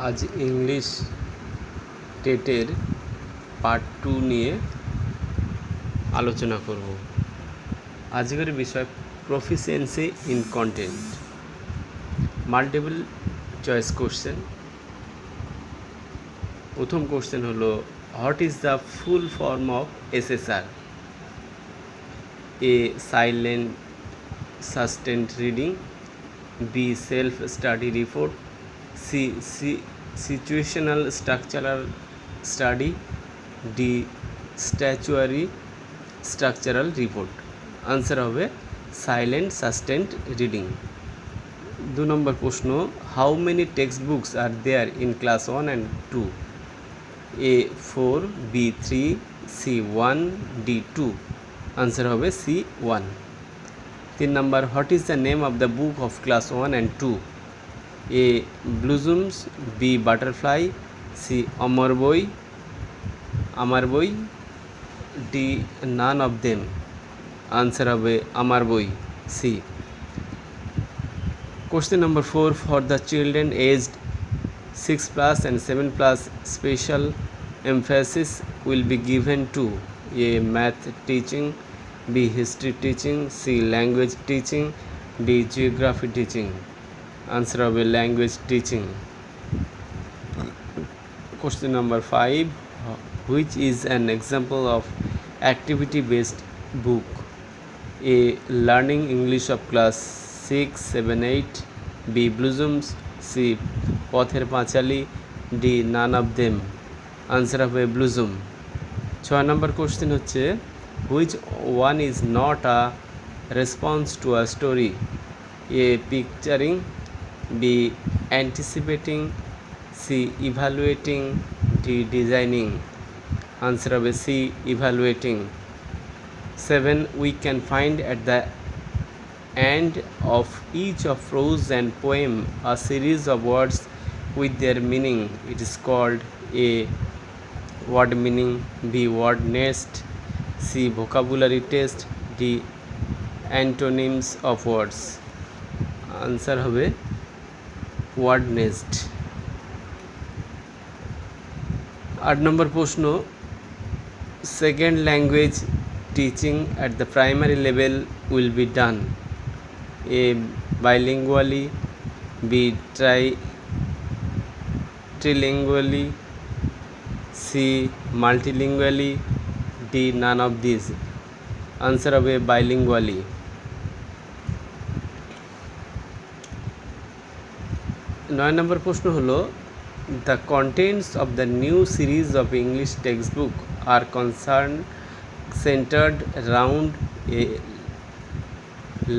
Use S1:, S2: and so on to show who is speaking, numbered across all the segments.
S1: আজ English টেটের part 2 নিয়ে আলোচনা করব। আজকের বিষয় proficiency in content. Multiple choice question. প্রথম কোশ্চেন হলো, what is the full form of SSR? A silent sustained reading, B self study report, C situational structural study, D statutory structural report. Answer হবে silent sustained reading. 2 number প্রশ্ন, how many text books are there in class 1 and 2? A 4, B 3, C 1, D 2। Answer হবে C 1। 3 number, what is the name of the book of class 1 and 2? A blossoms, B butterfly, C আমার বই, D none of them. Answer হবে আমার বই, C. Question number 4, for the children aged 6+ and 7+, special emphasis will be given to A math teaching, B history teaching, C language teaching, D geography teaching. Answer of a language teaching. Question number 5, which is an example of activity based book? A learning English of class 6, 7, 8, B blossoms, C Pather Panchali, D none of them. Answer হবে blossom. 6 number question হচ্ছে, which one is not a response to a story? A picturing, B anticipating, C evaluating, D designing. Answer হবে C evaluating. 7, we can find at the end of each of prose and poem a series of words with their meaning. It is called A word meaning, B word nest, C vocabulary test, D antonyms of words. Answer হবে word nest। 8 নম্বর প্রশ্ন, second language teaching at the primary level will be done. A bilingually, B trilingually, C multilingually, D none of these. Answer হবে bilingually। 9 নম্বর প্রশ্ন হলো, the contents of the new series of English textbook are centered around A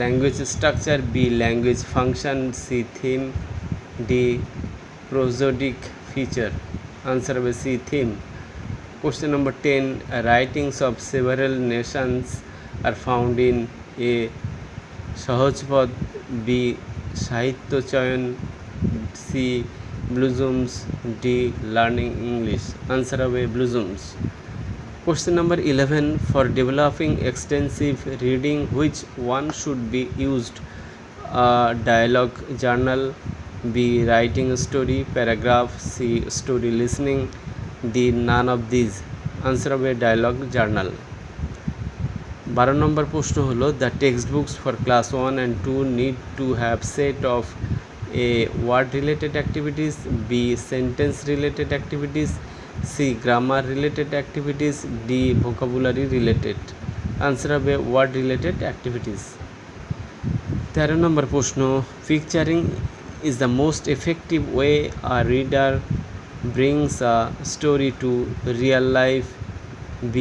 S1: language structure, B language function, C theme, D prosodic feature. Answer হবে C theme। Question number 10, writings of several nations are found in A সহজপদ, B সাহিত্য চয়ন, C blossoms, D learning English. Answer হবে blossoms। Question number 11, for developing extensive reading, which one should be used? A dialogue journal, B writing story paragraph, C story listening, D none of these. Answer হবে dialogue journal। 12 নম্বর প্রশ্ন হলো, the textbooks for class 1 and 2 need to have set of A word related activities, B sentence related activities, C grammar related activities, D vocabulary related. Answer হবে word related activities। 13 নম্বর প্রশ্ন, picturing is the most effective way a reader brings a story to real life, B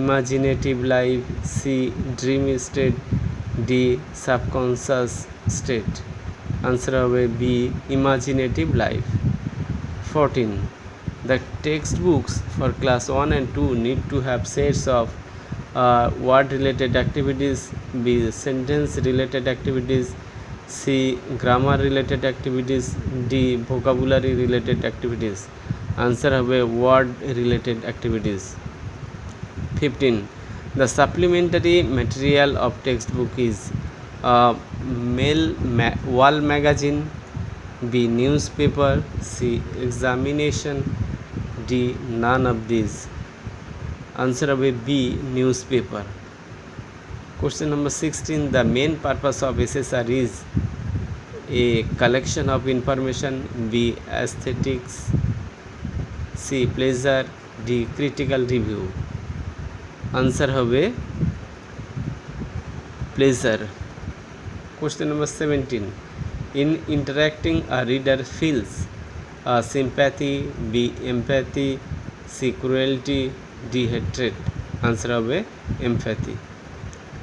S1: imaginative life, C dreamy state, D subconscious state. Answer হবে B imaginative life। 14, the textbooks for class 1 and 2 need to have sets of word related activities, B sentence related activities, C grammar related activities, D vocabulary related activities. Answer হবে word related activities। 15, the supplementary material of textbook is wall magazine, B news paper, C examination, D none of this. Answer হবে B news paper. Question number 16. The main purpose of SSR is A. Collection of information, B. Aesthetics, C. Pleasure, D. Critical review. Answer হবে pleasure. Question number 17. In interacting, a reader feels A. Sympathy, B. Empathy, C. Cruelty, D. Hatred. Answer হবে empathy.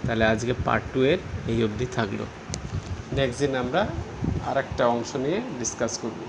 S1: তাহলে আজকে part 2 এর এই অবধি থাকলো। Next দিন আমরা আরেকটা অংশ নিয়ে ডিসকাস করব।